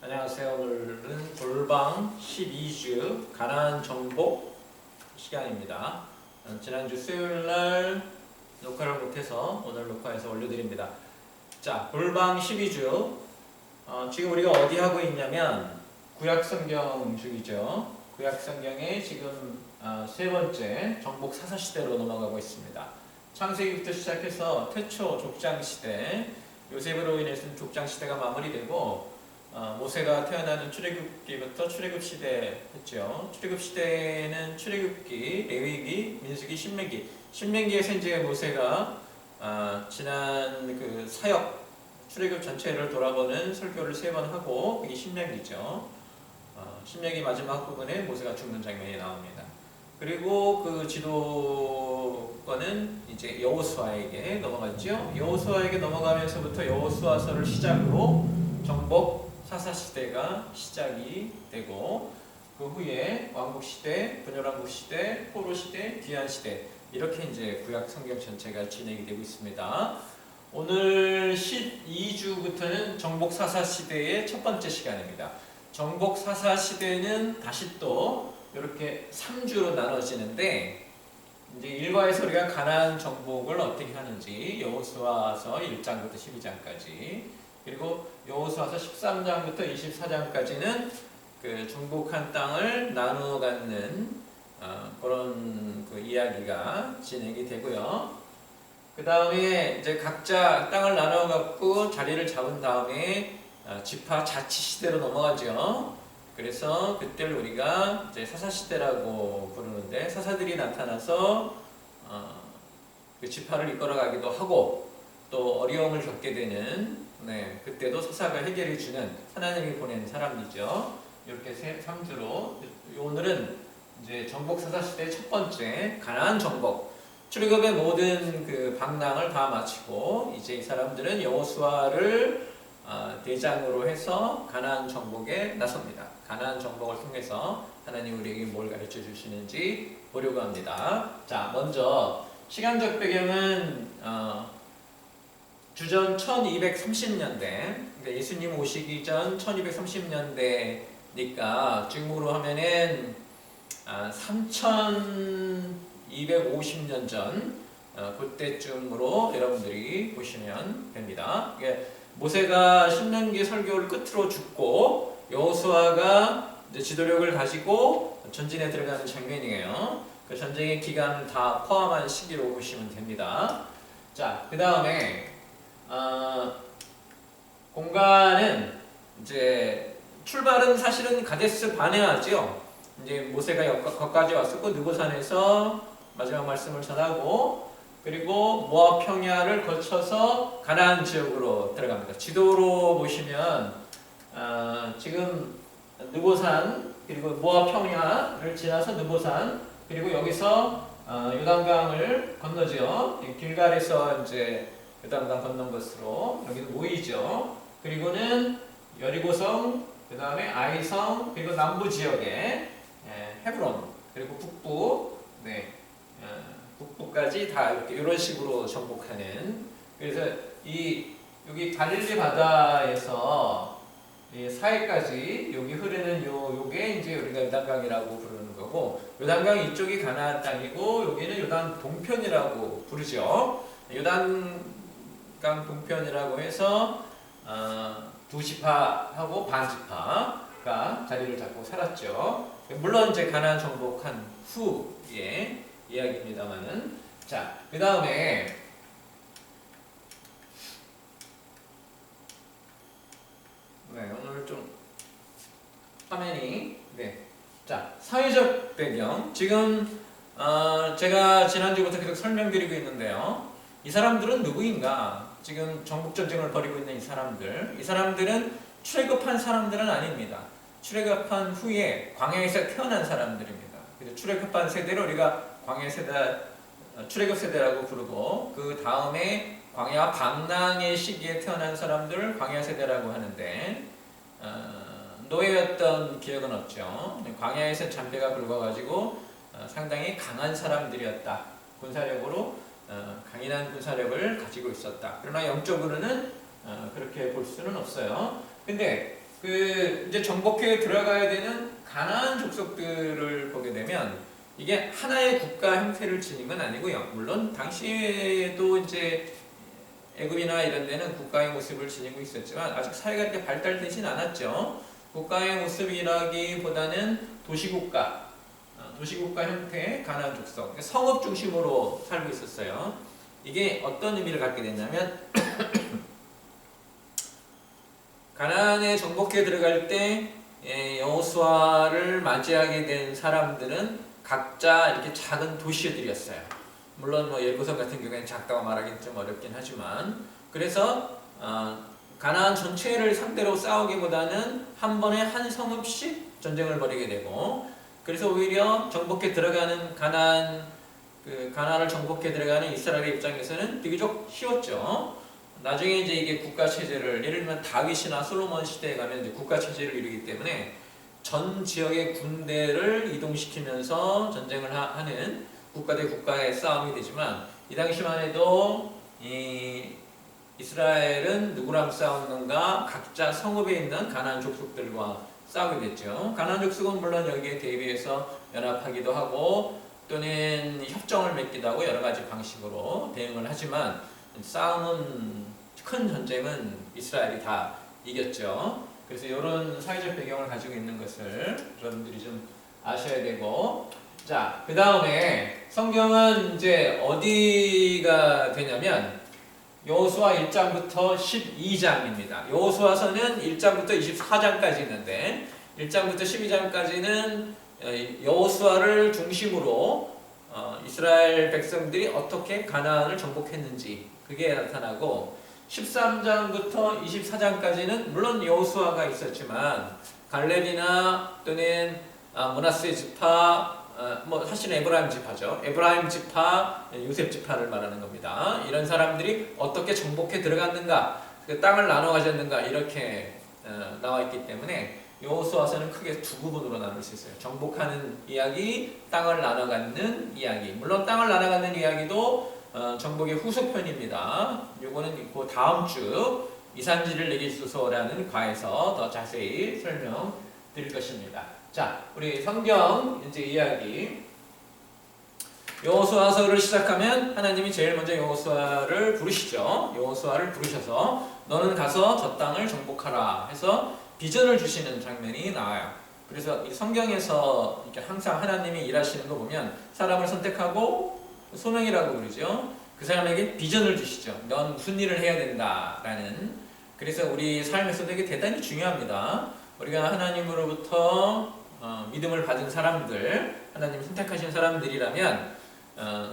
안녕하세요. 오늘은 돌방 12주 가나안 정복 시간입니다. 지난주 수요일날 녹화를 못해서 오늘 녹화해서 올려드립니다. 자, 돌방 12주 지금 우리가 어디 하고 있냐면 구약성경 중이죠. 구약성경의 지금 세 번째 정복 사사시대로 넘어가고 있습니다. 창세기부터 시작해서 태초 족장시대, 요셉으로 인해서 족장시대가 마무리되고 모세가 태어나는 출애굽기부터 출애굽시대 했죠. 출애굽시대는 출애굽기, 레위기, 민수기, 신명기. 신명기에서 이제 모세가 지난 그 사역 출애굽 전체를 돌아보는 설교를 3번 하고 이게 신명기죠. 신명기 마지막 부분에 모세가 죽는 장면이 나옵니다. 그리고 그 지도권은 이제 여호수아에게 넘어갔죠. 여호수아에게 넘어가면서부터 여호수아서를 시작으로 정복 사사시대가 시작이 되고 그 후에 왕국시대, 분열왕국시대, 포로시대, 귀환시대 이렇게 이제 구약 성경 전체가 진행이 되고 있습니다. 오늘 12주부터는 정복 사사시대의 첫 번째 시간입니다. 정복 사사시대는 다시 또 이렇게 3주로 나눠지는데 이제 1과에서 우리가 가나안 정복을 어떻게 하는지 여호수아서 1장부터 12장까지 그리고 여호수아서 13장부터 24장까지는 그 정복한 땅을 나누어 갖는 그런 그 이야기가 진행이 되고요. 그 다음에 이제 각자 땅을 나누어 갖고 자리를 잡은 다음에 지파 자치 시대로 넘어가죠. 그래서 그때를 우리가 이제 사사 시대라고 부르는데 사사들이 나타나서 그 지파를 이끌어가기도 하고 또 어려움을 겪게 되는 그때도 사사가 해결해 주는 하나님이 보낸 사람이죠. 이렇게 3주로 오늘은 이제 정복 사사 시대의 첫 번째 가나안 정복. 출애굽의 모든 그 방랑을 다 마치고 이제 이 사람들은 여호수아를 대장으로 해서 가나안 정복에 나섭니다. 가나안 정복을 통해서 하나님 우리에게 뭘 가르쳐 주시는지 보려고 합니다. 자, 먼저 시간적 배경은 주전 1230년대, 그러니까 예수님 오시기 전 1230년대니까 중국으로 하면은 3250년 전 그때쯤으로 여러분들이 보시면 됩니다. 모세가 신명기 설교를 끝으로 죽고 여호수아가 이제 지도력을 가지고 전진에 들어가는 장면이에요. 그 전쟁의 기간을 다 포함한 시기로 보시면 됩니다. 자, 그 다음에 공간은 이제 출발은 사실은 가데스 바네아죠. 이제 모세가 거기까지 왔었고 느보산에서 마지막 말씀을 전하고 그리고 모압 평야를 거쳐서 가나안 지역으로 들어갑니다. 지도로 보시면 지금 느보산 그리고 모압 평야를 지나서 느보산 그리고 여기서 요단강을 건너죠. 길갈에서 이제 요단강 건넌 것으로 여기도 모이죠. 그리고는 여리고성, 그 다음에 아이성, 그리고 남부 지역에 헤브론, 그리고 북부, 북부까지 다 이렇게 이런 식으로 정복하는. 그래서 여기 갈릴리 바다에서 사해까지 여기 흐르는 요게 이제 우리가 요단강이라고 부르는 거고, 요단강 이쪽이 가나안 땅이고 여기는 요단 동편이라고 부르죠. 요단강 동편이라고 해서 두 지파하고 반 지파가 자리를 잡고 살았죠. 물론 이제 가나안 정복한 후의 이야기입니다만은. 자, 그 다음에 오늘 좀 화면이 자, 사회적 배경. 지금 제가 지난주부터 계속 설명드리고 있는데요. 이 사람들은 누구인가? 지금 정복전쟁을 벌이고 있는 이 사람들은 출애굽한 사람들은 아닙니다. 출애굽한 후에 광야에서 태어난 사람들입니다. 그래서 출애굽한 세대를 우리가 광야 세대, 출애굽 세대라고 부르고 그 다음에 광야 방랑의 시기에 태어난 사람들을 광야 세대라고 하는데 노예였던 기억은 없죠. 광야에서 잔배가 굵어가지고 상당히 강한 사람들이었다. 군사력으로 강인한 군사력을 가지고 있었다. 그러나 영적으로는 그렇게 볼 수는 없어요. 근데 이제 정복해 들어가야 되는 가나안 족속들을 보게 되면 이게 하나의 국가 형태를 지닌 건 아니고요. 물론 당시에도 이제 애굽이나 이런 데는 국가의 모습을 지니고 있었지만 아직 사회가 이렇게 발달되진 않았죠. 국가의 모습이라기보다는 도시국가 형태의 가나안 족속, 그러니까 성읍 중심으로 살고 있었어요. 이게 어떤 의미를 갖게 됐냐면 가나안에 정복해 들어갈 때 여호수아를 맞이하게 된 사람들은 각자 이렇게 작은 도시들이었어요. 물론 뭐 예루살렘 같은 경우에는 작다고 말하기는 좀 어렵긴 하지만, 그래서 가나안 전체를 상대로 싸우기보다는 한 번에 한 성읍씩 전쟁을 벌이게 되고, 그래서 오히려 정복해 들어가는 가나안을 정복해 들어가는 이스라엘의 입장에서는 비교적 쉬웠죠. 나중에 이제 이게 국가 체제를, 예를 들면 다윗이나 솔로몬 시대에 가면 이제 국가 체제를 이루기 때문에 전 지역의 군대를 이동시키면서 전쟁을 하는 국가 대 국가의 싸움이 되지만, 이 당시만 해도 이스라엘은 누구랑 싸웠는가? 각자 성읍에 있는 가나안 족속들과 싸우게 됐죠. 가나안 족속은 물론 여기에 대비해서 연합하기도 하고 또는 협정을 맺기도 하고 여러 가지 방식으로 대응을 하지만, 큰 전쟁은 이스라엘이 다 이겼죠. 그래서 이런 사회적 배경을 가지고 있는 것을 여러분들이 좀 아셔야 되고, 자, 그 다음에 성경은 이제 어디가 되냐면 여호수아 1장부터 12장입니다. 여호수아서는 1장부터 24장까지 있는데 1장부터 12장까지는 여호수아를 중심으로 이스라엘 백성들이 어떻게 가나안을 정복했는지 그게 나타나고, 13장부터 24장까지는 물론 여호수아가 있었지만 갈렙이나 또는 므낫세 지파, 사실은 에브라임 지파죠. 에브라임 지파, 요셉 지파를 말하는 겁니다. 이런 사람들이 어떻게 정복해 들어갔는가, 그 땅을 나눠 가졌는가, 이렇게 나와 있기 때문에 여호수아서는 크게 두 부분으로 나눌 수 있어요. 정복하는 이야기, 땅을 나눠 갖는 이야기. 물론 땅을 나눠 갖는 이야기도 정복의 후속편입니다. 요거는 그 다음 주 이산지를 내게 주소서라는 과에서 더 자세히 설명드릴 것입니다. 자, 우리 성경 이제 이야기. 여호수아서를 시작하면 하나님이 제일 먼저 여호수아를 부르시죠. 여호수아를 부르셔서 너는 가서 저 땅을 정복하라 해서 비전을 주시는 장면이 나와요. 그래서 이 성경에서 이렇게 항상 하나님이 일하시는 거 보면 사람을 선택하고 소명이라고 그러죠. 그 사람에게 비전을 주시죠. 넌 무슨 일을 해야 된다라는. 그래서 우리 삶에서도 이게 대단히 중요합니다. 우리가 하나님으로부터 믿음을 받은 사람들, 하나님 선택하신 사람들이라면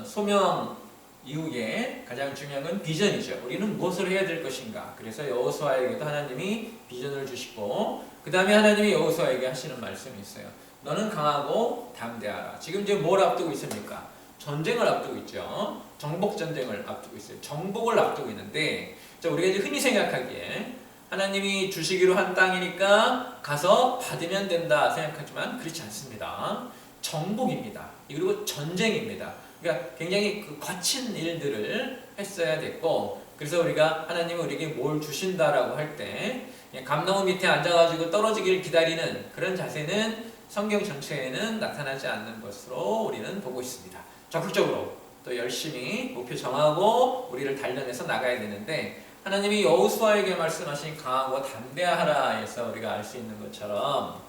소명 이후에 가장 중요한 건 비전이죠. 우리는 무엇을 해야 될 것인가. 그래서 여호수아에게도 하나님이 비전을 주시고, 그 다음에 하나님이 여호수아에게 하시는 말씀이 있어요. 너는 강하고 담대하라. 지금 이제 뭘 앞두고 있습니까? 전쟁을 앞두고 있죠. 정복 전쟁을 앞두고 있어요. 정복을 앞두고 있는데, 자, 우리가 이제 흔히 생각하기에 하나님이 주시기로 한 땅이니까 가서 받으면 된다 생각하지만 그렇지 않습니다. 정복입니다. 그리고 전쟁입니다. 그러니까 굉장히 거친 일들을 했어야 됐고, 그래서 우리가 하나님이 우리에게 뭘 주신다라고 할 때 감나무 밑에 앉아가지고 떨어지길 기다리는 그런 자세는 성경 전체에는 나타나지 않는 것으로 우리는 보고 있습니다. 적극적으로 또 열심히 목표 정하고 우리를 단련해서 나가야 되는데, 하나님이 여호수아에게 말씀하신 강하고 담대하라 해서 우리가 알 수 있는 것처럼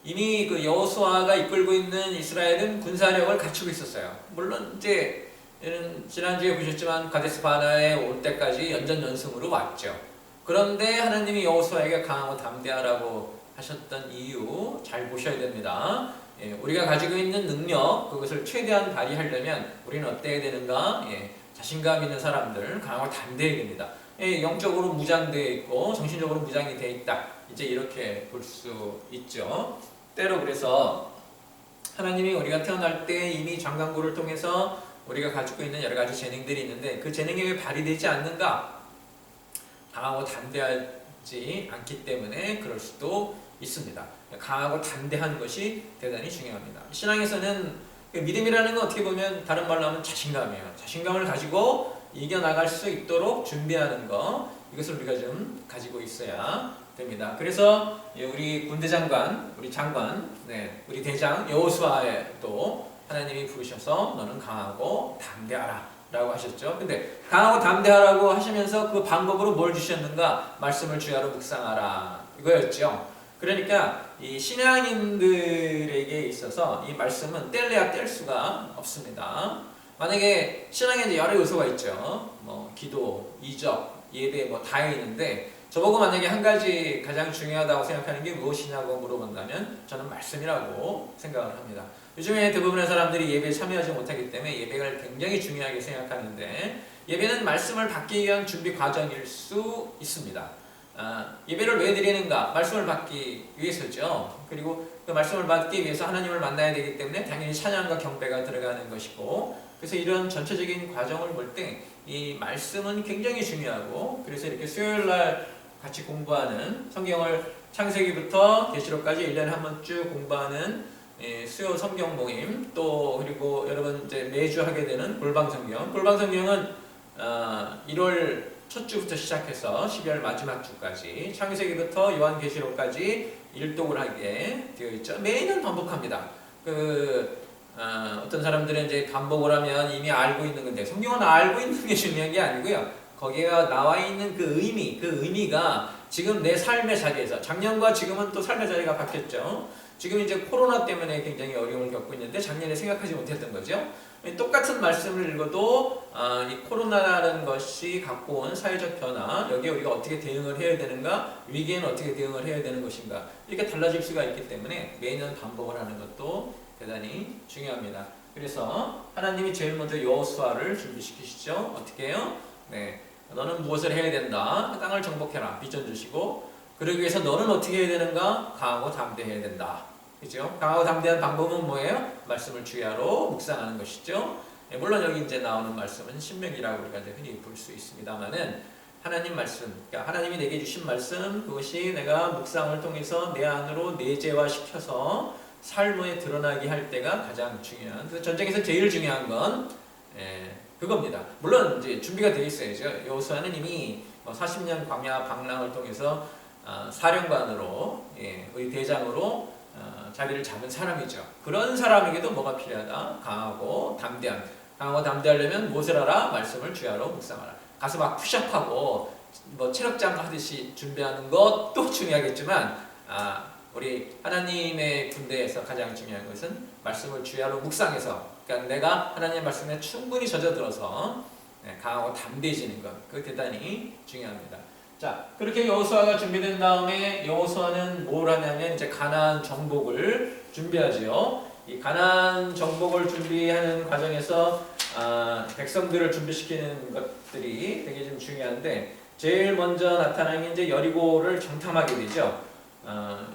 이미 그 여호수아가 이끌고 있는 이스라엘은 군사력을 갖추고 있었어요. 물론 이제 지난주에 보셨지만 가데스 바네아에 올 때까지 연전연승으로 왔죠. 그런데 하나님이 여호수아에게 강하고 담대하라고 하셨던 이유 잘 보셔야 됩니다. 우리가 가지고 있는 능력, 그것을 최대한 발휘하려면 우리는 어때야 되는가? 자신감 있는 사람들, 강하고 담대해야 됩니다. 영적으로 무장되어 있고 정신적으로 무장이 되어 있다. 이제 이렇게 볼 수 있죠. 때로 그래서 하나님이 우리가 태어날 때 이미 장강구를 통해서 우리가 가지고 있는 여러 가지 재능들이 있는데 그 재능이 왜 발휘되지 않는가? 강하고 담대하지 않기 때문에 그럴 수도 있습니다. 강하고 담대한 것이 대단히 중요합니다. 신앙에서는 믿음이라는 건 어떻게 보면 다른 말로 하면 자신감이에요. 자신감을 가지고 이겨나갈 수 있도록 준비하는 거, 이것을 우리가 좀 가지고 있어야 됩니다. 그래서 우리 군대 장관, 우리 장관, 우리 대장 여호수아에 또 하나님이 부르셔서 너는 강하고 담대하라 라고 하셨죠. 근데 강하고 담대하라고 하시면서 그 방법으로 뭘 주셨는가? 말씀을 주야로 묵상하라 이거였죠. 그러니까 이 신앙인들에게 있어서 이 말씀은 뗄래야 뗄 수가 없습니다. 만약에 신앙에 이제 여러 요소가 있죠. 뭐 기도, 이적, 예배 뭐 다 있는데 저보고 만약에 한 가지 가장 중요하다고 생각하는 게 무엇이냐고 물어본다면 저는 말씀이라고 생각을 합니다. 요즘에 대부분의 사람들이 예배에 참여하지 못하기 때문에 예배를 굉장히 중요하게 생각하는데 예배는 말씀을 받기 위한 준비 과정일 수 있습니다. 예배를 왜 드리는가? 말씀을 받기 위해서죠. 그리고 그 말씀을 받기 위해서 하나님을 만나야 되기 때문에 당연히 찬양과 경배가 들어가는 것이고 그래서 이런 전체적인 과정을 볼 때 이 말씀은 굉장히 중요하고 그래서 이렇게 수요일날 같이 공부하는 성경을 창세기부터 계시록까지 1년에 한 번 쭉 공부하는 수요 성경 모임 또 그리고 여러분 이제 매주 하게 되는 골방 성경은 1월 첫 주부터 시작해서 12월 마지막 주까지 창세기부터 요한계시록까지 일독을 하게 되어 있죠. 매년 반복합니다. 어떤 사람들은 이제 반복을 하면 이미 알고 있는 건데 성경은 알고 있는 게 중요한 게 아니고요. 거기에 나와 있는 그 의미가 지금 내 삶의 자리에서 작년과 지금은 또 삶의 자리가 바뀌었죠. 지금 이제 코로나 때문에 굉장히 어려움을 겪고 있는데 작년에 생각하지 못했던 거죠. 똑같은 말씀을 읽어도 이 코로나라는 것이 갖고 온 사회적 변화 여기에 우리가 어떻게 대응을 해야 되는가 위기에는 어떻게 대응을 해야 되는 것인가 이렇게 달라질 수가 있기 때문에 매년 반복을 하는 것도 대단히 중요합니다. 그래서 하나님이 제일 먼저 여호수아를 준비시키시죠. 어떻게 해요? 너는 무엇을 해야 된다. 땅을 정복해라. 비전 주시고 그러기 위해서 너는 어떻게 해야 되는가? 강하고 담대해야 된다. 그죠? 강하고 담대한 방법은 뭐예요? 말씀을 주야로 묵상하는 것이죠. 물론 여기 이제 나오는 말씀은 신명이라고 우리가 이제 흔히 볼 수 있습니다만은 하나님 말씀, 그러니까 하나님이 내게 주신 말씀 그것이 내가 묵상을 통해서 내 안으로 내재화시켜서 삶에 드러나게 할 때가 가장 중요한. 그 전쟁에서 제일 중요한 건 그겁니다. 물론 이제 준비가 되어 있어야죠. 여호수아는 이미 40년 광야 방랑을 통해서 사령관으로 우리 대장으로 자리를 잡은 사람이죠. 그런 사람에게도 뭐가 필요하다? 강하고 담대하려면 무엇을 하라? 말씀을 주야로 묵상하라. 가서 막 푸시업하고 뭐 체력장 하듯이 준비하는 것도 중요하겠지만 우리 하나님의 군대에서 가장 중요한 것은 말씀을 주야로 묵상해서 그러니까 내가 하나님의 말씀에 충분히 젖어들어서 강하고 담대해지는 것 그거 대단히 중요합니다. 자, 그렇게 여호수아가 준비된 다음에 여호수아는 뭘 하냐면 이제 가나안 정복을 준비하지요. 이 가나안 정복을 준비하는 과정에서 백성들을 준비시키는 것들이 되게 좀 중요한데 제일 먼저 나타나는 게 이제 여리고를 정탐하게 되죠.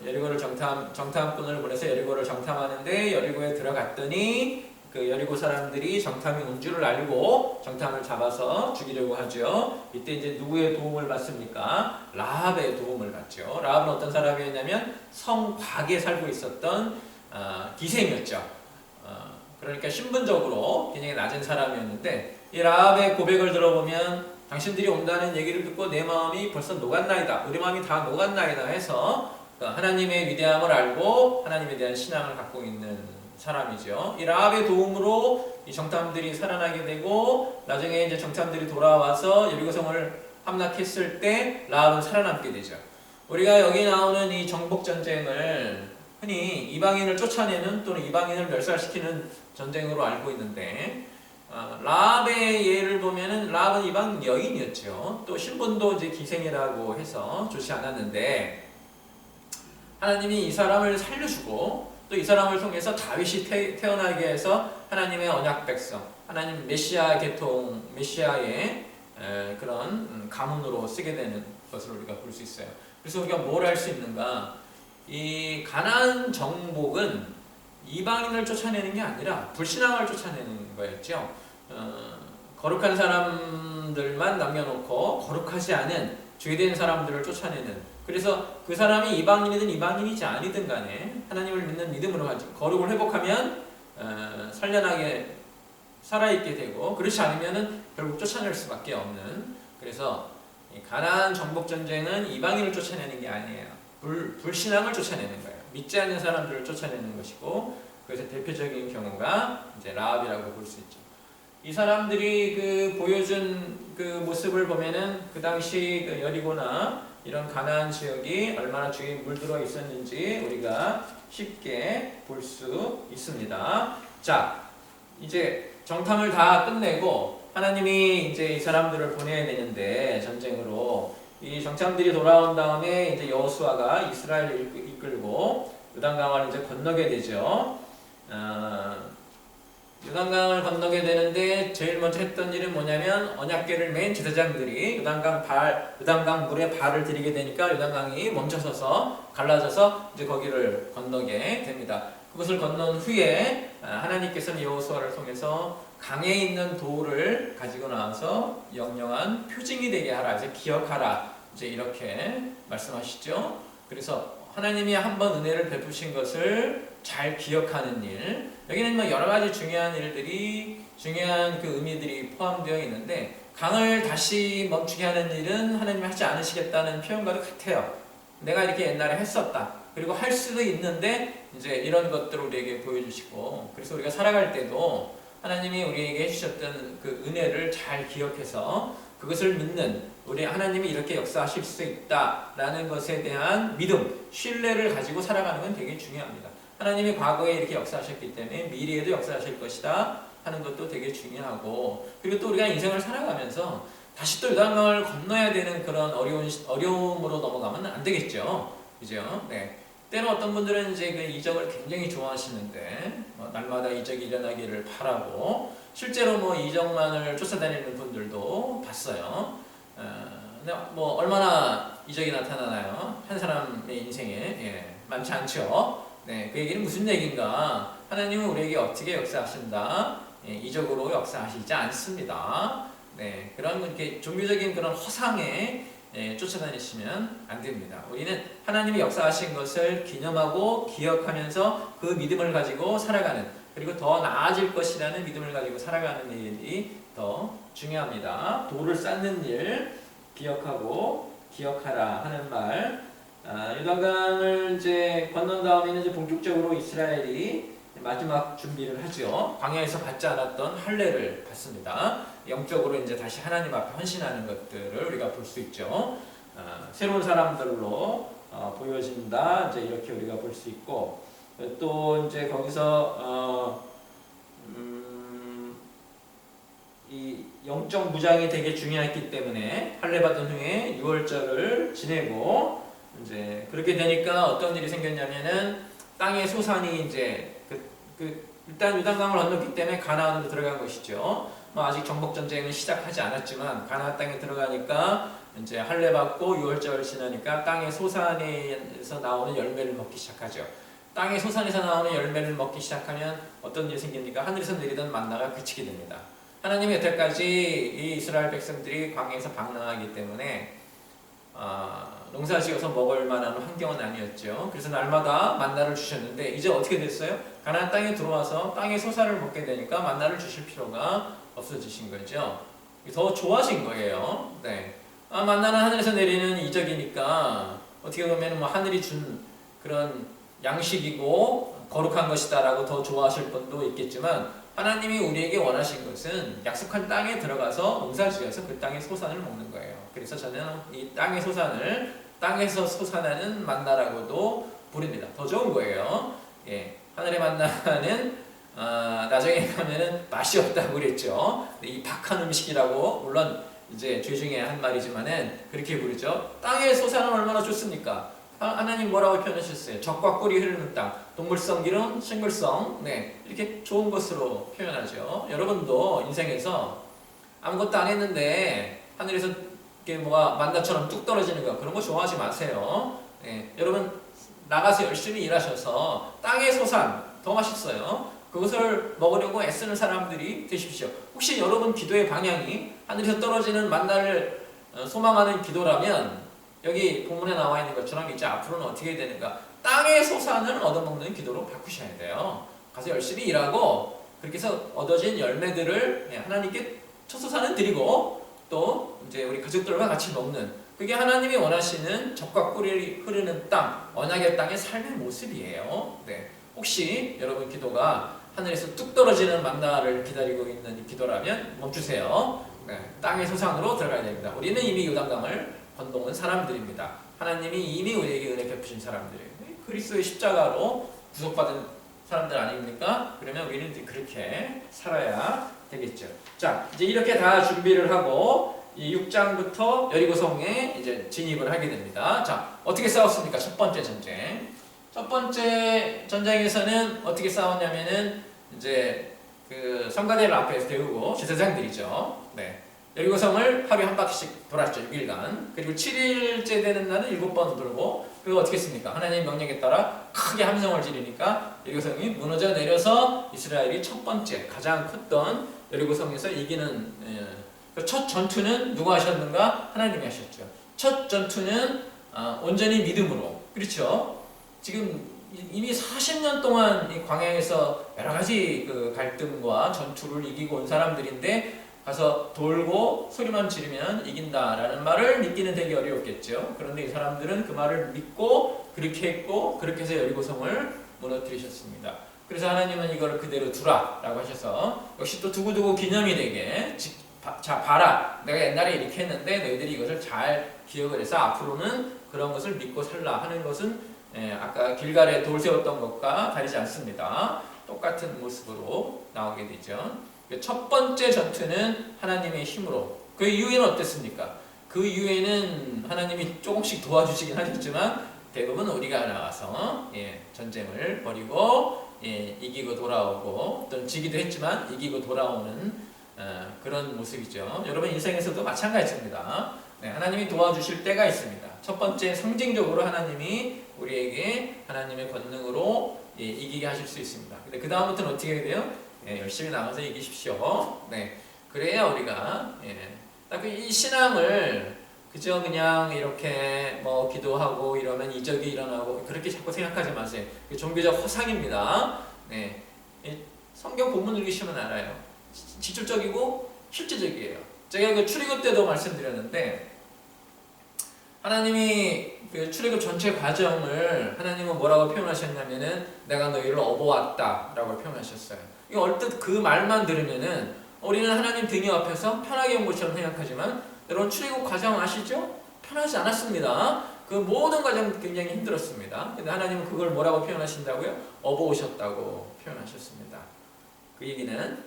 여리고를 정탐꾼을 보내서 여리고를 정탐하는데 여리고에 들어갔더니 그 여리고 사람들이 정탐이 온 줄을 알고 정탐을 잡아서 죽이려고 하죠. 이때 이제 누구의 도움을 받습니까? 라합의 도움을 받죠. 라합은 어떤 사람이었냐면 성 밖에 살고 있었던 기생이었죠. 그러니까 신분적으로 굉장히 낮은 사람이었는데 이 라합의 고백을 들어보면 당신들이 온다는 얘기를 듣고 내 마음이 벌써 녹았나이다. 우리 마음이 다 녹았나이다 해서 하나님의 위대함을 알고 하나님에 대한 신앙을 갖고 있는 사람이죠. 이 라합의 도움으로 이 정탐들이 살아나게 되고 나중에 이제 정탐들이 돌아와서 여리고성을 함락했을 때 라합은 살아남게 되죠. 우리가 여기 나오는 이 정복 전쟁을 흔히 이방인을 쫓아내는 또는 이방인을 멸살시키는 전쟁으로 알고 있는데 라합의 예를 보면은 라합은 이방 여인이었죠. 또 신분도 이제 기생이라고 해서 좋지 않았는데 하나님이 이 사람을 살려주고 또 이 사람을 통해서 다윗이 태어나게 해서 하나님의 언약 백성, 하나님 메시아 계통, 메시아의 그런 가문으로 쓰게 되는 것을 우리가 볼 수 있어요. 그래서 우리가 뭘 할 수 있는가? 이 가나안 정복은 이방인을 쫓아내는 게 아니라 불신앙을 쫓아내는 거였죠. 거룩한 사람들만 남겨놓고 거룩하지 않은 죄된 사람들을 쫓아내는. 그래서 그 사람이 이방인이든 이방인이지 아니든 간에 하나님을 믿는 믿음으로 가지고 거룩을 회복하면 선련하게 살아있게 되고 그렇지 않으면 결국 쫓아낼 수밖에 없는. 그래서 이 가나안 정복 전쟁은 이방인을 쫓아내는 게 아니에요. 불신앙을 쫓아내는 거예요. 믿지 않는 사람들을 쫓아내는 것이고, 그래서 대표적인 경우가 이제 라합이라고 볼 수 있죠. 이 사람들이 그 보여준 그 모습을 보면은 그 당시 그 여리고나 이런 가나안 지역이 얼마나 주위에 물들어 있었는지 우리가 쉽게 볼 수 있습니다. 자, 이제 정탐을 다 끝내고 하나님이 이제 이 사람들을 보내야 되는데 전쟁으로 이 정탐들이 돌아온 다음에 이제 여호수아가 이스라엘을 이끌고 요단강을 이제 건너게 되죠. 요단강을 건너게 되는데 제일 먼저 했던 일은 뭐냐면 언약궤를 맨 제사장들이 요단강 물에 발을 들이게 되니까 요단강이 멈춰서서 갈라져서 이제 거기를 건너게 됩니다. 그것을 건넌 후에 하나님께서는 여호수아를 통해서 강에 있는 돌을 가지고 나와서 영영한 표징이 되게 하라, 이제 기억하라, 이제 이렇게 말씀하시죠. 그래서 하나님이 한번 은혜를 베푸신 것을 잘 기억하는 일, 여기는 뭐 여러 가지 중요한 일들이, 중요한 그 의미들이 포함되어 있는데, 강을 다시 멈추게 하는 일은 하나님이 하지 않으시겠다는 표현과도 같아요. 내가 이렇게 옛날에 했었다, 그리고 할 수도 있는데 이제 이런 것들을 우리에게 보여주시고, 그래서 우리가 살아갈 때도 하나님이 우리에게 해주셨던 그 은혜를 잘 기억해서 그것을 믿는, 우리 하나님이 이렇게 역사하실 수 있다라는 것에 대한 믿음, 신뢰를 가지고 살아가는 건 되게 중요합니다. 하나님이 과거에 이렇게 역사하셨기 때문에 미래에도 역사하실 것이다 하는 것도 되게 중요하고, 그리고 또 우리가 인생을 살아가면서 다시 또 요단강을 건너야 되는 그런 어려움으로 넘어가면 안 되겠죠. 그죠? 네. 때로 어떤 분들은 이제 그 이적을 굉장히 좋아하시는데, 날마다 이적이 일어나기를 바라고, 실제로 뭐 이적만을 쫓아다니는 분들도 봤어요. 근데 뭐 얼마나 이적이 나타나나요? 한 사람의 인생에. 예, 많지 않죠. 네, 그 얘기는 무슨 얘기인가? 하나님은 우리에게 어떻게 역사하신다? 예, 이적으로 역사하시지 않습니다. 네, 그런 이렇게 종교적인 그런 허상에 쫓아다니시면 안 됩니다. 우리는 하나님이 역사하신 것을 기념하고 기억하면서 그 믿음을 가지고 살아가는, 그리고 더 나아질 것이라는 믿음을 가지고 살아가는 일이 더 중요합니다. 돌을 쌓는 일 기억하고 기억하라 하는 말. 요단강을 이제 건넌 다음에는 이제 본격적으로 이스라엘이 마지막 준비를 하죠. 광야에서 받지 않았던 할례를 받습니다. 영적으로 이제 다시 하나님 앞에 헌신하는 것들을 우리가 볼 수 있죠. 새로운 사람들로 보여진다. 이제 이렇게 우리가 볼 수 있고, 또 이제 거기서 이 영적 무장이 되게 중요했기 때문에 할례 받은 후에 유월절을 지내고, 이제 그렇게 되니까 어떤 일이 생겼냐면은 땅의 소산이 이제 일단 요단강을 건넜기 때문에 가나안으로 들어간 것이죠. 아직 정복 전쟁은 시작하지 않았지만 가나안 땅에 들어가니까 이제 할례 받고 유월절을 지나니까 땅의 소산에서 나오는 열매를 먹기 시작하죠. 땅의 소산에서 나오는 열매를 먹기 시작하면 어떤 일이 생깁니까? 하늘에서 내리던 만나가 그치게 됩니다. 하나님이 여태까지 이 이스라엘 백성들이 광야에서 방랑하기 때문에 농사지어서 먹을 만한 환경은 아니었죠. 그래서 날마다 만나를 주셨는데 이제 어떻게 됐어요? 가나안 땅에 들어와서 땅의 소산을 먹게 되니까 만나를 주실 필요가 없어지신 거죠. 더 좋아진 거예요. 네. 만나는 하늘에서 내리는 이적이니까 어떻게 보면 뭐 하늘이 준 그런 양식이고 거룩한 것이다라고 더 좋아하실 분도 있겠지만, 하나님이 우리에게 원하신 것은 약속한 땅에 들어가서 농사지어서 그 땅의 소산을 먹는 거예요. 그래서 저는 이 땅의 소산을 땅에서 솟아나는 만나라고도 부릅니다. 더 좋은 거예요. 예, 하늘의 만나는 나중에 가면은 맛이 없다고 그랬죠. 이 박한 음식이라고, 물론 이제 죄 중에 한 말이지만은 그렇게 부르죠. 땅의 소산은 얼마나 좋습니까? 하나님 뭐라고 표현하셨어요? 적과 꿀이 흐르는 땅, 동물성 기름, 싱글성, 네, 이렇게 좋은 것으로 표현하죠. 여러분도 인생에서 아무것도 안 했는데 하늘에서 이렇게 뭐가 만나처럼 뚝 떨어지는 거, 그런 거 좋아하지 마세요. 네, 여러분 나가서 열심히 일하셔서 땅의 소산 더 맛있어요. 그것을 먹으려고 애쓰는 사람들이 되십시오. 혹시 여러분 기도의 방향이 하늘에서 떨어지는 만나를 소망하는 기도라면, 여기 본문에 나와 있는 것처럼 이제 앞으로는 어떻게 되는가? 땅의 소산을 얻어먹는 기도로 바꾸셔야 돼요. 가서 열심히 일하고 그렇게 해서 얻어진 열매들을 하나님께 첫 소산은 드리고, 또 이제 우리 가족들과 같이 먹는 그게 하나님이 원하시는 젖과 꿀이 흐르는 땅, 언약의 땅의 삶의 모습이에요. 네. 혹시 여러분 기도가 하늘에서 뚝 떨어지는 만나를 기다리고 있는 기도라면 멈추세요. 네. 땅의 소상으로 들어가야 됩니다. 우리는 이미 요단강을 건너온 사람들입니다. 하나님이 이미 우리에게 은혜 베푸신 사람들이에요. 그리스도의 십자가로 구속받은 사람들 아닙니까? 그러면 우리는 이제 그렇게 살아야 되겠죠. 자, 이제 이렇게 다 준비를 하고 이 6장부터 여리고성에 이제 진입을 하게 됩니다. 자, 어떻게 싸웠습니까? 첫 번째 전쟁. 첫 번째 전쟁에서는 어떻게 싸웠냐면은 이제 그 성가대를 앞에서 세우고 제사장들이죠. 네. 여리고성을 하루에 한 바퀴씩 돌았죠. 6일간. 그리고 7일째 되는 날은 7번 돌고 그리고 어떻게 했습니까? 하나님의 명령에 따라 크게 함성을 지르니까 여리고성이 무너져 내려서 이스라엘이 첫 번째 가장 컸던 여리고성에서 이기는 첫 전투는 누가 하셨는가? 하나님이 하셨죠. 첫 전투는 온전히 믿음으로. 그렇죠? 지금 이미 40년 동안 이 광야에서 여러 가지 그 갈등과 전투를 이기고 온 사람들인데 가서 돌고 소리만 지르면 이긴다라는 말을 믿기는 되게 어려웠겠죠. 그런데 이 사람들은 그 말을 믿고 그렇게 했고 그렇게 해서 여리고성을 무너뜨리셨습니다. 그래서 하나님은 이걸 그대로 두라라고 하셔서 역시 또 두고두고 기념이 되게 자 봐라 내가 옛날에 이렇게 했는데 너희들이 이것을 잘 기억을 해서 앞으로는 그런 것을 믿고 살라 하는 것은 아까 길갈에 돌 세웠던 것과 다르지 않습니다. 똑같은 모습으로 나오게 되죠. 첫 번째 전투는 하나님의 힘으로. 그 이후에는 어땠습니까? 그 이후에는 하나님이 조금씩 도와주시긴 하셨지만 대부분 우리가 나와서 전쟁을 벌이고 이기고 돌아오고 또는 지기도 했지만 이기고 돌아오는 그런 모습이죠. 여러분 인생에서도 마찬가지입니다. 하나님이 도와주실 때가 있습니다. 첫 번째 상징적으로 하나님이 우리에게 하나님의 권능으로 이기게 하실 수 있습니다. 근데 그 다음부터는 어떻게 해야 돼요? 열심히 나가서 이기십시오. 그래야 우리가 딱 이 신앙을 그저 그냥 이렇게 뭐 기도하고 이러면 이적이 일어나고 그렇게 자꾸 생각하지 마세요. 종교적 허상입니다. 성경 본문 읽으시면 알아요. 직접적이고 실제적이에요. 제가 그 출애굽 때도 말씀드렸는데 하나님이 그 출애굽 전체 과정을 하나님은 뭐라고 표현하셨냐면은 내가 너희를 업어왔다라고 표현하셨어요. 이 얼뜻 그 말만 들으면은 우리는 하나님 등에 앞에서 편하게 온 것처럼 생각하지만 여러분 출애굽 과정 아시죠? 편하지 않았습니다. 그 모든 과정 굉장히 힘들었습니다. 근데 하나님은 그걸 뭐라고 표현하신다고요? 업어오셨다고 표현하셨습니다. 그 얘기는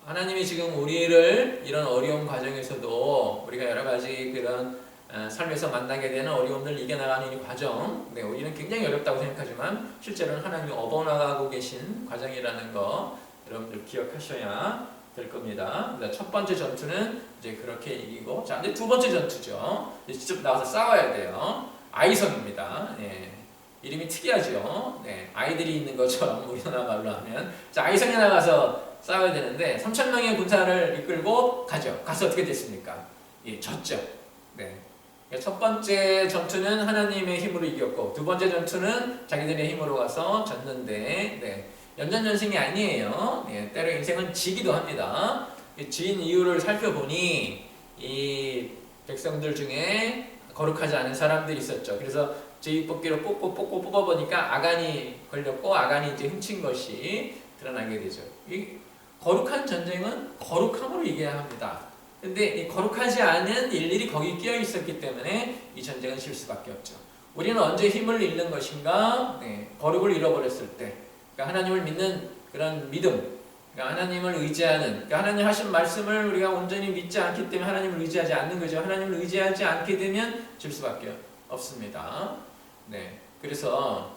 하나님이 지금 우리를 이런 어려운 과정에서도 우리가 여러 가지 그런 삶에서 만나게 되는 어려움을 이겨나가는 이 과정, 우리는 굉장히 어렵다고 생각하지만 실제로는 하나님이 업어나가고 계신 과정이라는 거 여러분들 기억하셔야 될 겁니다. 첫 번째 전투는 이제 그렇게 이기고, 자 이제 두 번째 전투죠. 이제 직접 나와서 싸워야 돼요. 아이성입니다. 이름이 특이하죠. 아이들이 있는 것처럼 우리나라 말로 하면, 자 아이성에 나가서 싸워야 되는데 3,000명의 군사를 이끌고 가죠. 가서 어떻게 됐습니까? 졌죠. 첫 번째 전투는 하나님의 힘으로 이겼고 두 번째 전투는 자기들의 힘으로 가서 졌는데 연전연승이 아니에요. 때로 인생은 지기도 합니다. 진 이유를 살펴보니 이 백성들 중에 거룩하지 않은 사람들이 있었죠. 그래서 제비뽑기로 뽑고 뽑아보니까 아간이 걸렸고 아간이 이제 훔친 것이 드러나게 되죠. 이 거룩한 전쟁은 거룩함으로 이겨야 합니다. 근데 이 거룩하지 않은 일들이 거기 끼어 있었기 때문에 이 전쟁은 질 수밖에 없죠. 우리는 언제 힘을 잃는 것인가? 거룩을 잃어버렸을 때, 그러니까 하나님을 믿는 그런 믿음, 그러니까 하나님을 의지하는, 그러니까 하나님 하신 말씀을 우리가 온전히 믿지 않기 때문에 하나님을 의지하지 않는 거죠. 하나님을 의지하지 않게 되면 질 수밖에 없습니다. 그래서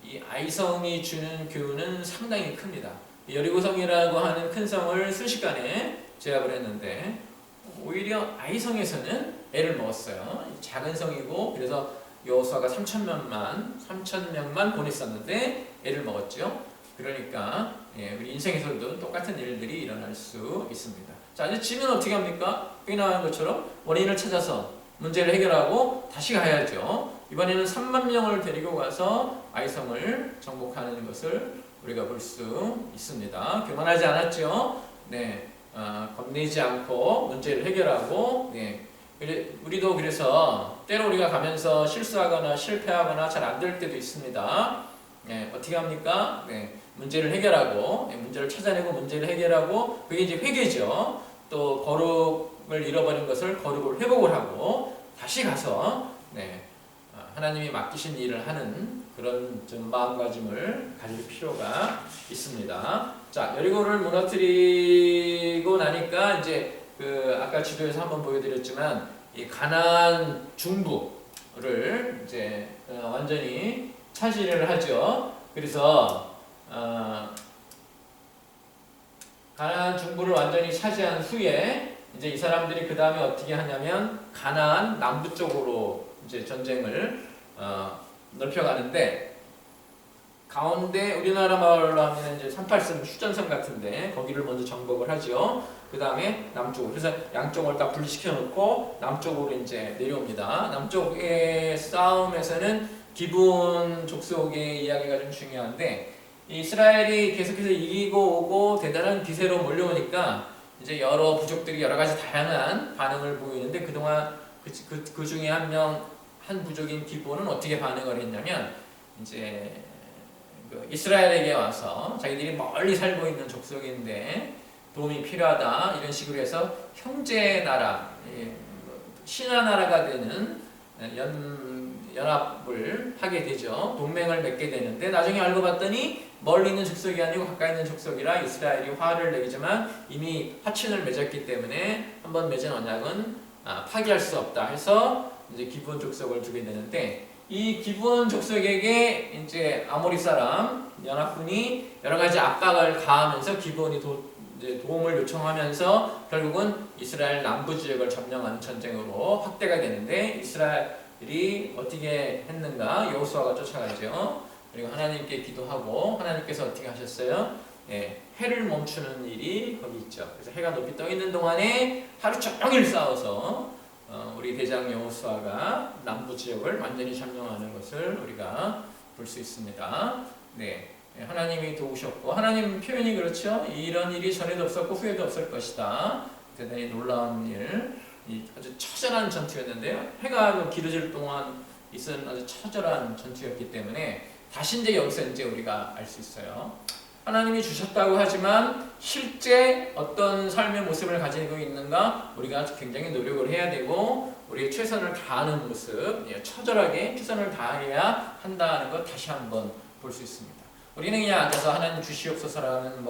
이 아이성이 주는 교훈은 상당히 큽니다. 여리고성이라고 하는 큰 성을 순식간에 제압을 했는데 오히려 아이성에서는 애를 먹었어요. 작은 성이고 그래서 여호수아가 3,000명만 보냈었는데 애를 먹었죠. 그러니까 우리 인생에서도 똑같은 일들이 일어날 수 있습니다. 자 이제 지면 어떻게 합니까? 여기 나온 것처럼 원인을 찾아서 문제를 해결하고 다시 가야죠. 이번에는 3만 명을 데리고 가서 아이성을 정복하는 것을 우리가 볼 수 있습니다. 교만하지 않았죠. 겁내지 않고 문제를 해결하고, 우리도 그래서 때로 우리가 가면서 실수하거나 실패하거나 잘 안 될 때도 있습니다. 어떻게 합니까? 문제를 해결하고, 문제를 찾아내고 문제를 해결하고, 그게 이제 회개죠. 또 거룩을 잃어버린 것을 거룩을 회복을 하고 다시 가서 하나님이 맡기신 일을 하는 그런 좀 마음가짐을 가질 필요가 있습니다. 자, 여리고를 무너뜨리고 나니까 이제 아까 지도에서 한번 보여드렸지만 이 가나안 중부를 이제 완전히 차지를 하죠. 그래서 가나안 중부를 완전히 차지한 후에 이제 이 사람들이 그 다음에 어떻게 하냐면 가나안 남부 쪽으로 이제 전쟁을 넓혀가는데, 가운데 우리나라 말로 하면 이제 38선 휴전선 같은데 거기를 먼저 정복을 하죠. 그 다음에 남쪽으로, 그래서 양쪽을 다 분리시켜 놓고 남쪽으로 이제 내려옵니다. 남쪽의 싸움에서는 기브온 족속의 이야기가 좀 중요한데, 이스라엘이 계속해서 이기고 오고 대단한 기세로 몰려오니까 이제 여러 부족들이 여러 가지 다양한 반응을 보이는데, 그동안 그 중에 한 부족인 기브온은 어떻게 반응을 했냐면, 이제 이스라엘에게 와서 자기들이 멀리 살고 있는 족속인데 도움이 필요하다 이런 식으로 해서 형제 나라, 신하 나라가 되는 연합을 하게 되죠. 동맹을 맺게 되는데, 나중에 알고 봤더니 멀리 있는 족속이 아니고 가까이 있는 족속이라 이스라엘이 화를 내지만 이미 화친을 맺었기 때문에 한번 맺은 언약은 파기할 수 없다 해서 이제 기브온 족속을 두게 되는데, 이 기브온 족속에게 이제 아모리 사람 연합군이 여러 가지 압박을 가하면서 기브온이 이제 도움을 요청하면서 결국은 이스라엘 남부 지역을 점령하는 전쟁으로 확대가 되는데, 이스라엘이 어떻게 했는가? 여호수아가 쫓아가죠. 그리고 하나님께 기도하고 하나님께서 어떻게 하셨어요? 해를 멈추는 일이 거기 있죠. 그래서 해가 높이 떠 있는 동안에 하루 종일 싸워서 우리 대장 여호수아가 남부 지역을 완전히 점령하는 것을 우리가 볼 수 있습니다. 하나님이 도우셨고, 하나님 표현이 그렇죠. 이런 일이 전에도 없었고 후에도 없을 것이다. 대단히 놀라운 일, 아주 처절한 전투였는데요. 해가 길어질 동안 있은 아주 처절한 전투였기 때문에 다시 이제 여기서 이제 우리가 알 수 있어요. 하나님이 주셨다고 하지만 실제 어떤 삶의 모습을 가지고 있는가, 우리가 굉장히 노력을 해야 되고 우리의 최선을 다하는 모습, 처절하게 최선을 다해야 한다는 것 다시 한번 볼 수 있습니다. 우리는 그냥 앉아서 하나님 주시옵소서라는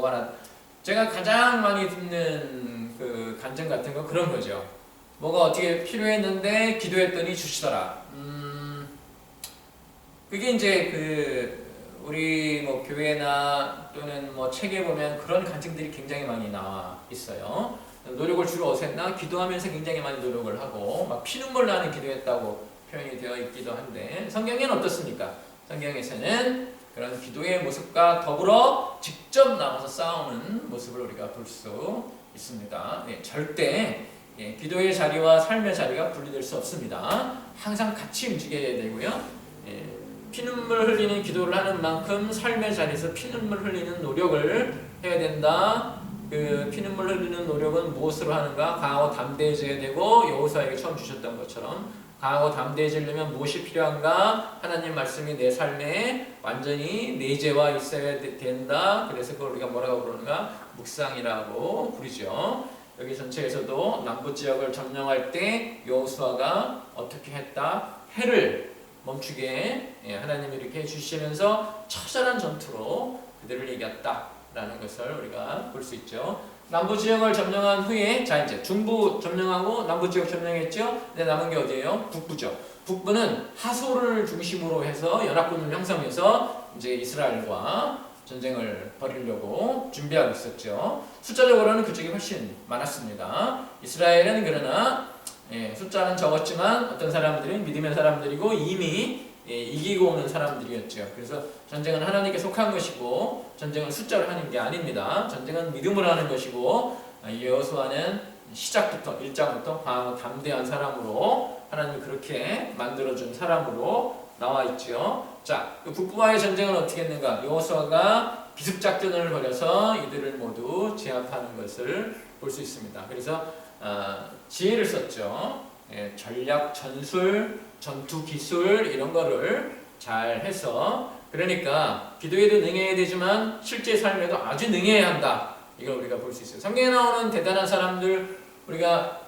제가 가장 많이 듣는 그 간증 같은 거 그런 거죠. 뭐가 어떻게 필요했는데 기도했더니 주시더라. 그게 이제 우리 교회나 또는 책에 보면 그런 간증들이 굉장히 많이 나와 있어요. 노력을 주로 어색나 기도하면서 굉장히 많이 노력을 하고 막 피눈물 나는 기도했다고 표현이 되어 있기도 한데, 성경에는 어떻습니까? 성경에서는 그런 기도의 모습과 더불어 직접 나가서 싸우는 모습을 우리가 볼 수 있습니다. 절대 기도의 자리와 삶의 자리가 분리될 수 없습니다. 항상 같이 움직여야 되고요. 피눈물 흘리는 기도를 하는 만큼 삶의 자리에서 피눈물 흘리는 노력을 해야 된다. 그 피눈물 흘리는 노력은 무엇으로 하는가? 강하고 담대해져야 되고, 여호수아에게 처음 주셨던 것처럼 강하고 담대해지려면 무엇이 필요한가? 하나님 말씀이 내 삶에 완전히 내재와 있어야 된다. 그래서 그걸 우리가 뭐라고 부르는가? 묵상이라고 부르죠. 여기 전체에서도 남부 지역을 점령할 때 여호수아가 어떻게 했다? 해를 멈추게 하나님이 이렇게 해주시면서 처절한 전투로 그들을 이겼다라는 것을 우리가 볼 수 있죠. 남부 지역을 점령한 후에, 자 이제 중부 점령하고 남부 지역 점령했죠. 이제 남은 게 어디예요? 북부죠. 북부는 하솔을 중심으로 해서 연합군을 형성해서 이제 이스라엘과 전쟁을 벌이려고 준비하고 있었죠. 숫자적으로는 그쪽이 훨씬 많았습니다. 이스라엘은 그러나 숫자는 적었지만 어떤 사람들은 믿음의 사람들이고 이미 이기고 오는 사람들이었죠. 그래서 전쟁은 하나님께 속한 것이고 전쟁은 숫자로 하는 게 아닙니다. 전쟁은 믿음으로 하는 것이고, 여호수아는 시작부터 1장부터 강하고 담대한 사람으로 하나님이 그렇게 만들어준 사람으로 나와 있죠. 자, 그 북부와의 전쟁은 어떻게 했는가? 여호수아가 기습작전을 벌여서 이들을 모두 제압하는 것을 볼 수 있습니다. 그래서 지혜를 썼죠. 예, 전략, 전술, 전투 기술 이런 거를 잘 해서 그러니까 기도에도 능해야 되지만 실제 삶에도 아주 능해야 한다. 이걸 우리가 볼 수 있어요. 성경에 나오는 대단한 사람들 우리가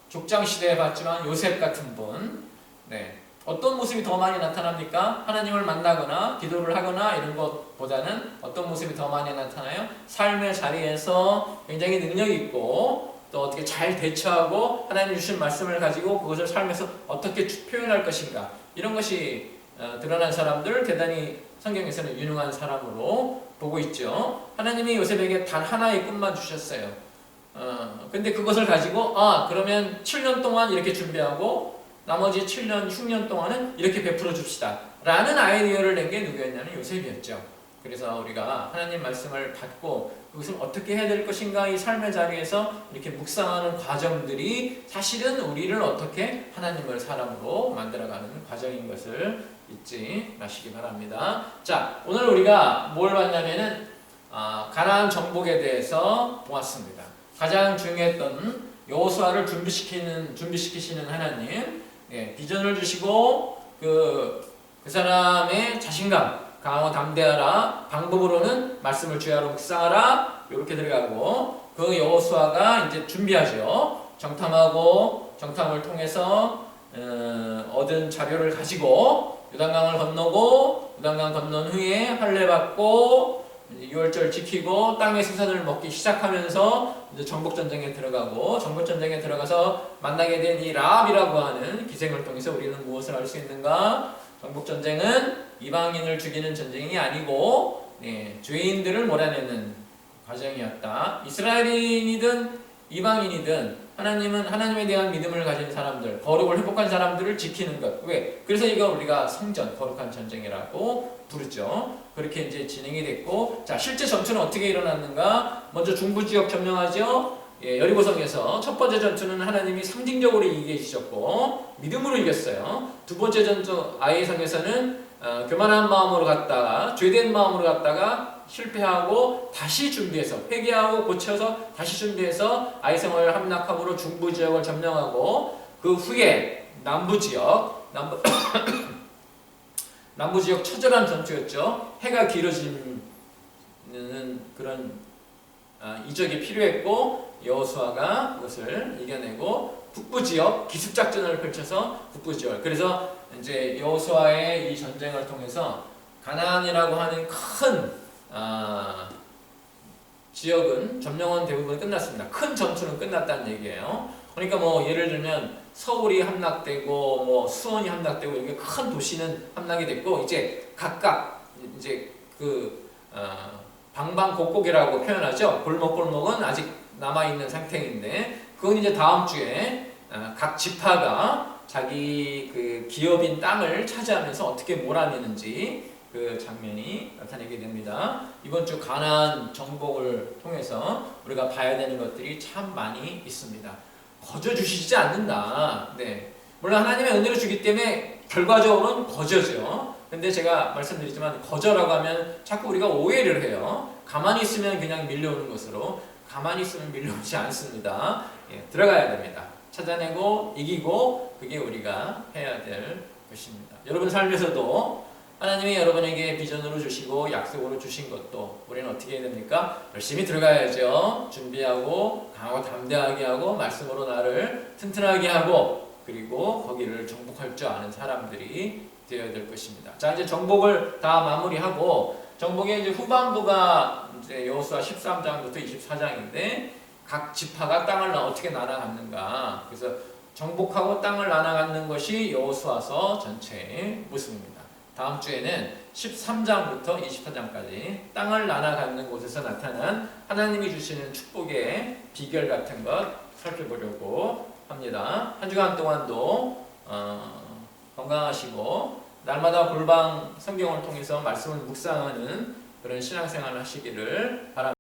족장 시대에 봤지만 요셉 같은 분, 네. 어떤 모습이 더 많이 나타납니까? 하나님을 만나거나 기도를 하거나 이런 것보다는 어떤 모습이 더 많이 나타나요? 삶의 자리에서 굉장히 능력 있고 또 어떻게 잘 대처하고 하나님 주신 말씀을 가지고 그것을 삶에서 어떻게 표현할 것인가 이런 것이 드러난 사람들 대단히 성경에서는 유능한 사람으로 보고 있죠. 하나님이 요셉에게 단 하나의 꿈만 주셨어요. 근데 그것을 가지고 그러면 7년 동안 이렇게 준비하고 나머지 7년, 6년 동안은 이렇게 베풀어 줍시다 라는 아이디어를 낸 게 누구였냐면 요셉이었죠. 그래서 우리가 하나님 말씀을 받고 그것을 어떻게 해야 될 것인가 이 삶의 자리에서 이렇게 묵상하는 과정들이 사실은 우리를 어떻게 하나님을 사람으로 만들어가는 과정인 것을 잊지 마시기 바랍니다. 자, 오늘 우리가 뭘 봤냐면은 가나안 정복에 대해서 보았습니다. 가장 중요했던 여호수아를 준비시키시는 하나님, 비전을 주시고 그 사람의 자신감, 강하고 담대하라. 방법으로는 말씀을 주야로 묵상하라. 이렇게 들어가고 그 여호수아가 이제 준비하죠. 정탐을 통해서 얻은 자료를 가지고 요단강을 건너고 요단강 건넌 후에 할례 받고 유월절 지키고 땅의 생선을 먹기 시작하면서 이제 정복전쟁에 들어가고 정복전쟁에 들어가서 만나게 된 이 라합이라고 하는 기생을 통해서 우리는 무엇을 알 수 있는가? 정복전쟁은 이방인을 죽이는 전쟁이 아니고 죄인들을 몰아내는 과정이었다. 이스라엘인이든 이방인이든 하나님은 하나님에 대한 믿음을 가진 사람들, 거룩을 회복한 사람들을 지키는 것. 왜? 그래서 이거 우리가 성전, 거룩한 전쟁이라고 부르죠. 그렇게 이제 진행이 됐고, 자, 실제 전투는 어떻게 일어났는가? 먼저 중부 지역 점령하죠. 여리고성에서 첫 번째 전투는 하나님이 상징적으로 이기게 해주셨고, 믿음으로 이겼어요. 두 번째 전투 아이성에서는 교만한 마음으로 갔다가, 죄된 마음으로 갔다가 실패하고 다시 준비해서 회개하고 고쳐서 다시 준비해서 아이성을 함락함으로 중부 지역을 점령하고 그 후에 남부 지역 처절한 전투였죠. 해가 길어지는 그런 이적이 필요했고 여호수아가 그것을 이겨내고 북부 지역 기습 작전을 펼쳐서 북부 지역 그래서 이제 여호수아의 이 전쟁을 통해서 가나안이라고 하는 큰 지역은 점령은 대부분 끝났습니다. 큰 전투는 끝났다는 얘기예요. 그러니까 뭐 예를 들면 서울이 함락되고 뭐 수원이 함락되고 이게 큰 도시는 함락이 됐고 이제 각각 이제 그 방방곡곡이라고 표현하죠. 골목골목은 아직 남아 있는 상태인데 그건 이제 다음 주에 각 지파가 자기 그 기업인 땅을 차지하면서 어떻게 몰아내는지 그 장면이 나타나게 됩니다. 이번 주 가나안 정복을 통해서 우리가 봐야 되는 것들이 참 많이 있습니다. 거저 주시지 않는다. 네. 물론 하나님의 은혜를 주기 때문에 결과적으로는 거저죠. 근데 제가 말씀드리지만 거저라고 하면 자꾸 우리가 오해를 해요. 가만히 있으면 그냥 밀려오는 것으로 가만히 있으면 밀려오지 않습니다. 들어가야 됩니다. 찾아내고 이기고 그게 우리가 해야 될 것입니다. 여러분 삶에서도 하나님이 여러분에게 비전으로 주시고 약속으로 주신 것도 우리는 어떻게 해야 됩니까? 열심히 들어가야죠. 준비하고 강하고 담대하게 하고 말씀으로 나를 튼튼하게 하고 그리고 거기를 정복할 줄 아는 사람들이 되어야 될 것입니다. 자, 이제 정복을 다 마무리하고 정복의 이제 후반부가 이제 여호수아 13장부터 24장인데 각 지파가 땅을 어떻게 나눠갔는가. 그래서 정복하고 땅을 나눠갖는 것이 여호수아서 전체의 모습입니다. 다음 주에는 13장부터 24장까지 땅을 나눠갖는 곳에서 나타난 하나님이 주시는 축복의 비결 같은 것 살펴보려고 합니다. 한 주간 동안도 건강하시고 날마다 골방 성경을 통해서 말씀을 묵상하는 그런 신앙생활을 하시기를 바랍니다.